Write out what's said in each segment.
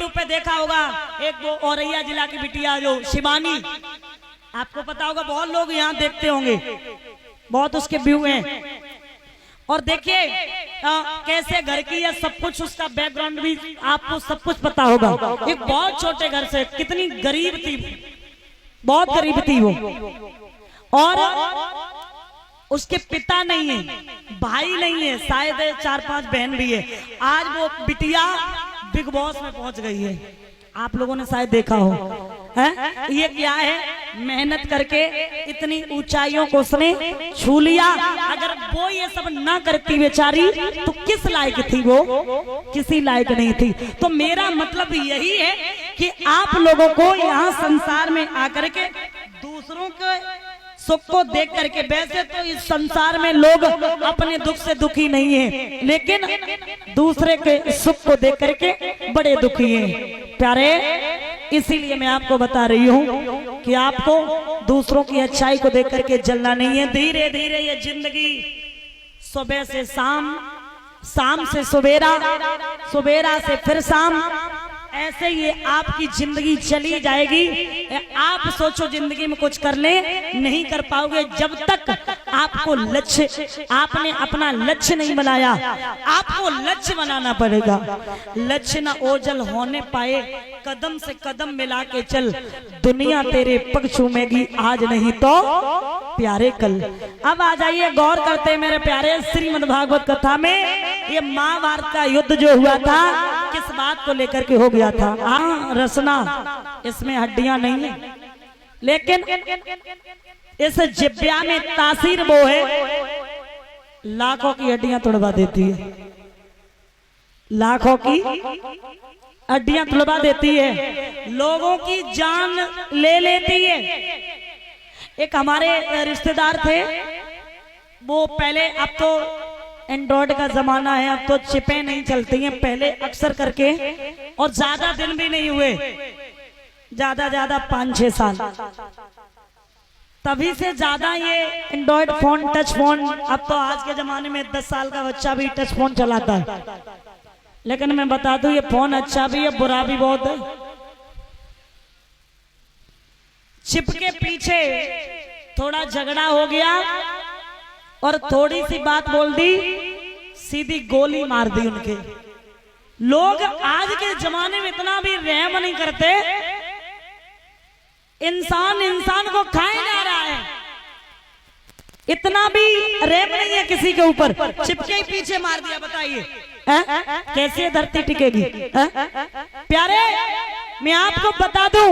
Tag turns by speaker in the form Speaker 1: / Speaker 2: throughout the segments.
Speaker 1: YouTube पे देखा होगा, एक वो औरैया जिला की बिटिया जो शिवानी, आपको पता होगा, बहुत लोग यहाँ देखते होंगे, बहुत उसके व्यू हैं। और देखिए कैसे घर की है, सब कुछ उसका बैकग्राउंड भी आपको सब कुछ पता होगा। एक बहुत छोटे घर से, कितनी गरीब थी, बहुत गरीब थी वो, और उसके पिता नहीं है, भाई नहीं है, शायद 4-5 बहन भी है। आज वो बिटिया बिग बॉस में पहुंच गई है, आप लोगों ने शायद देखा हो। है ये क्या है, मेहनत करके इतनी ऊंचाइयों को उसने छू लिया। अगर वो ये सब ना करती बेचारी तो किस लायक थी वो, किसी लायक नहीं थी। तो मेरा मतलब यही है कि आप लोगों को यहाँ संसार में आकर के दूसरों के सुख को देख करके, वैसे तो इस संसार में लोग अपने दुख से दुखी नहीं है, लेकिन दूसरे के सुख को देख करके बड़े दुखी हैं प्यारे। इसीलिए मैं आपको बता रही हूँ कि आपको दूसरों की अच्छाई को देख करके जलना नहीं है। धीरे धीरे ये जिंदगी सुबह से शाम, शाम से सवेरा, सवेरा से फिर शाम, ऐसे ये आपकी जिंदगी चली जाएगी। आप सोचो जिंदगी में कुछ कर ले, नहीं कर पाओगे जब तक आपको लक्ष्य, आपने अपना लक्ष्य नहीं बनाया। आपको लक्ष्य बनाना पड़ेगा, लक्ष्य ना ओझल होने पाए, कदम से कदम मिला के चल, दुनिया तेरे पग चूमेगी आज नहीं तो प्यारे कल। अब आ जाइए, गौर करते हैं मेरे प्यारे श्रीमद् भागवत कथा में। ये महाभारत का युद्ध जो हुआ था किस बात को लेकर के हो गया था? हाँ, रसना, इसमें हड्डियां नहीं है, लेकिन इस जिब्या में तासीर वो है, लाखों की हड्डियां तोड़वा देती है, लाखों की हड्डियां तोड़वा देती है, लोगों की जान ले लेती है। एक हमारे रिश्तेदार थे, वो पहले, अब तो एंड्रॉइड का जमाना है, अब तो चिपें नहीं चलती हैं, पहले अक्सर करके, और ज्यादा दिन भी नहीं हुए, ज्यादा 5-6 साल, तभी से ज्यादा ये एंड्रॉइड फोन, टच फोन, अब तो आज के जमाने में 10 साल का बच्चा भी टच फोन चलाता है। लेकिन मैं बता दूं, ये फोन अच्छा भी है, बुरा भी बहुत है। चिप के पीछे थोड़ा झगड़ा हो गया और थोड़ी सी बात बोल दी, सीधी गोली मार दी उनके। लोग आज के जमाने में इतना भी रहम नहीं करते, इंसान इंसान को खाए जा रहा है, इतना भी रहम नहीं है किसी के ऊपर। चिपके ही पीछे मार दिया, बताइए कैसे धरती टिकेगी? प्यारे, मैं आपको बता दूं,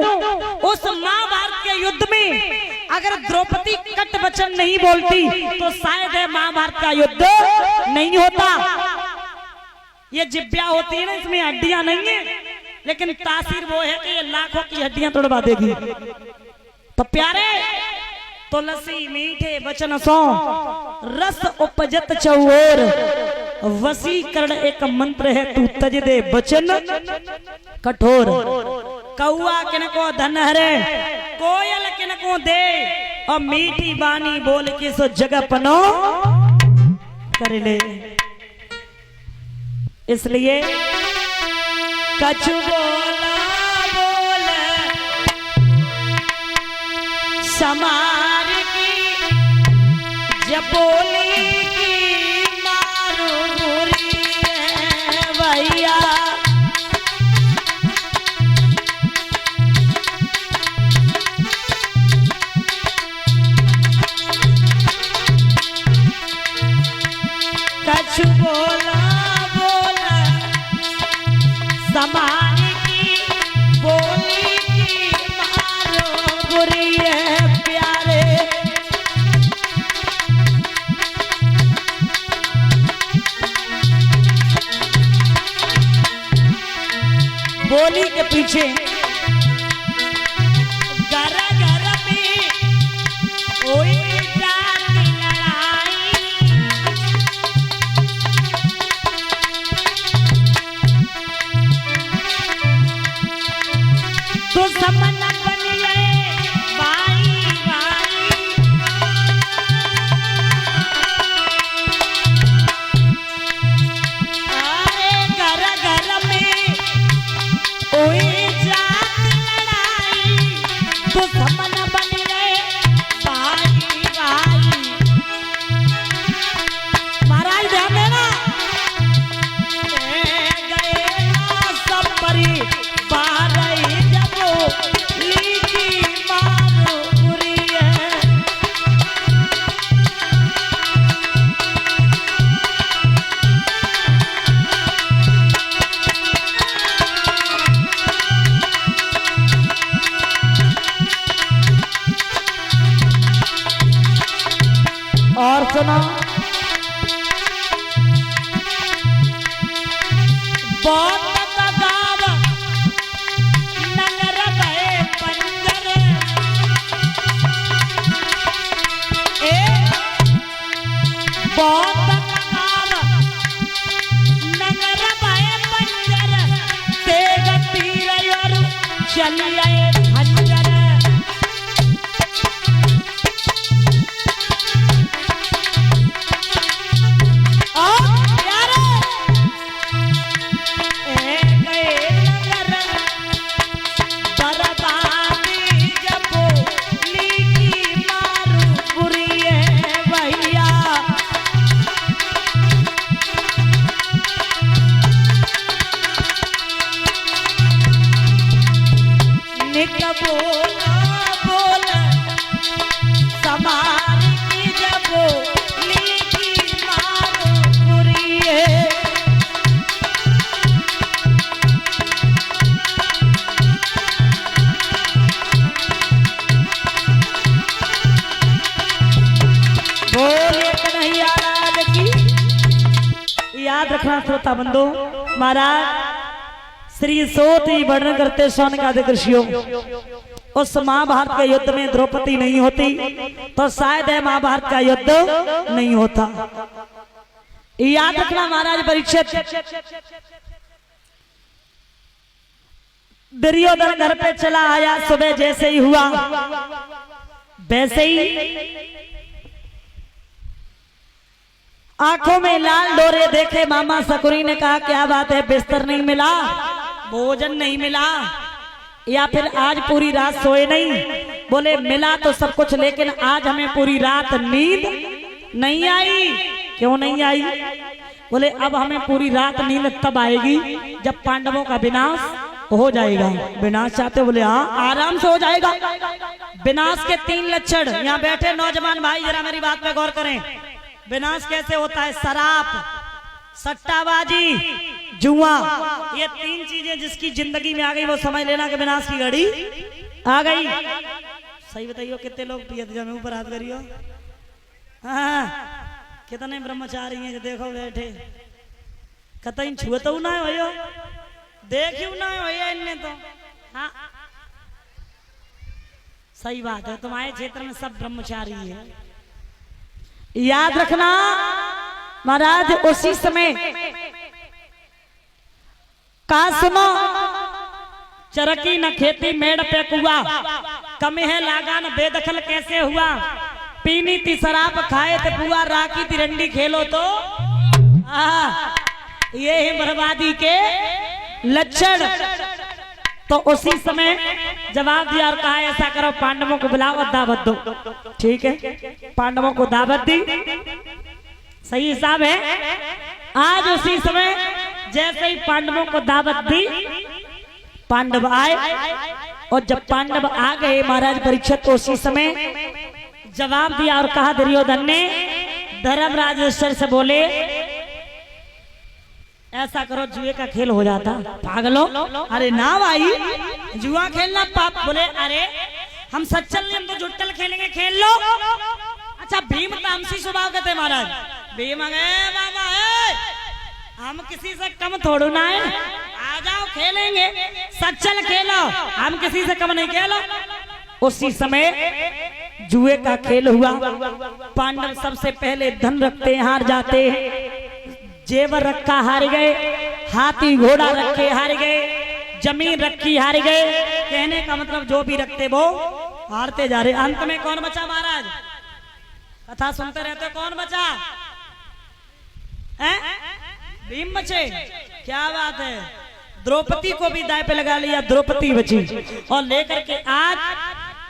Speaker 1: उस महाभारत के युद्ध में अगर द्रौपदी कट वचन नहीं बोलती तो शायद महाभारत का युद्ध नहीं होता। ये जिब्या होती है ना, इसमें हड्डियां नहीं है, लेकिन तासीर वो है कि ये लाखों की हड्डियां तोड़वा देगी। तो प्यारे, तुलसी मीठे वचन सो रस उपजत चौर, वसीकरण एक मंत्र है, तू तज दे वचन कठोर। कौआ किनको धन हरे, कोयल किनको दे, और मीठी बानी बोल के सो जगह पनो कर ले। इसलिए कछु बोला बोल समार की, जब बोली की मारू बुरी है भैया। कछु बोला बोला समार की, बोली की मारो बुरी है प्यारे। बोली के पीछे घर घर में कोई जाति लड़ाई, तो समन बनिए भाई भाई। अरे घर घर में सुना। बहुत गाव नगर भय पंजर, बहुत गाव नगर भय पंजर, तेग तीर और चलिए खंजर। याद रखना श्रोता बंधु, महाराज श्री सोत ही वर्णन करते सोन का ऋषियों। उस महाभारत के युद्ध में द्रौपदी नहीं होती तो शायद है महाभारत का युद्ध नहीं होता। याद रखना महाराज परीक्षित, दुर्योधन घर पे चला आया, सुबह जैसे ही हुआ वैसे ही आंखों में लाल डोरे देखे। मामा सकुरी ने कहा क्या बात है, बिस्तर नहीं मिला, भोजन नहीं मिला, या फिर आज पूरी रात सोए नहीं? बोले मिला तो सब कुछ, लेकिन आज हमें पूरी रात नींद नहीं आई। क्यों नहीं आई? बोले अब हमें पूरी रात नींद तब आएगी जब पांडवों का विनाश हो जाएगा। विनाश चाहते? बोले हाँ आराम से हो जाएगा। विनाश के 3 लक्षण, यहाँ बैठे नौजवान भाई जरा मेरी बात पे गौर करें। विनाश कैसे होता है? शराब, सट्टाबाजी, जुआ, ये 3 चीजें जिसकी जिंदगी में आ गई वो समझ लेना कि विनाश की घड़ी आ गई। सही बताइयो कितने लोग पियत जमे ऊपर हाथ करियो। हाँ कितने ब्रह्मचारी हैं जो देखो बैठे, कतई छुअतो ना हो, देखियो ना हो इनने तो। हाँ सही बात है, तुम्हारे क्षेत्र में सब ब्रह्मचारी है। याद रखना महाराज, उसी समय का सुनो, चरकी न खेती मेड़ पे कुआ, कम है लागान बेदखल कैसे हुआ, पीनी थी शराब खाए थे पुआ, राखी थी रंडी खेलो तो ये है बर्बादी के लक्षण। तो उसी समय जवाब दिया और कहा ऐसा करो, पांडवों को बुलाओ दावत दो। ठीक है, पांडवों को दावत दी, सही हिसाब है। आज उसी समय जैसे ही पांडवों को दावत दी, पांडव आए, और जब पांडव आ गए महाराज परीक्षित को उसी समय जवाब दिया और कहा, दुर्योधन ने धर्मराज युधिष्ठिर से बोले ऐसा करो जुए का खेल हो जाता। पागलो, अरे ना भाई जुआ खेलना पाप। बोले अरे हम सच्चल नहीं, हम तो जुट्टल खेलेंगे, खेल लो। अच्छा भीम तामसी स्वभाव कहते महाराज, भीम गए मामा है, हम किसी से कम थोड़ू ना है, आ जाओ खेलेंगे, सच्चल खेलो, हम किसी से कम नहीं खेलो। उसी समय जुए का खेल हुआ। पांडव सबसे पहले धन रखते हार जाते, जेवर रखा हार गए, हाथी घोड़ा रखे हार गए, जमीन रखी हार गए। कहने का मतलब जो भी रखते वो हारते जा रहे। अंत में कौन बचा महाराज? कथा सुनते रहते, कौन बचा? भीम बचे। क्या बात है, द्रौपदी को भी दाय पे लगा लिया, द्रौपदी बची। और लेकर के आज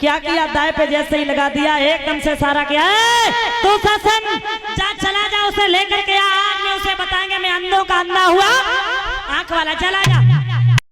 Speaker 1: क्या किया, दाय पे जैसे ही लगा दिया एकदम से सारा किया, तू शासन जा, चला जा, उसे लेकर के आज में उसे बताएंगे मैं अंधों का अंधा हुआ, आंख वाला चला जा।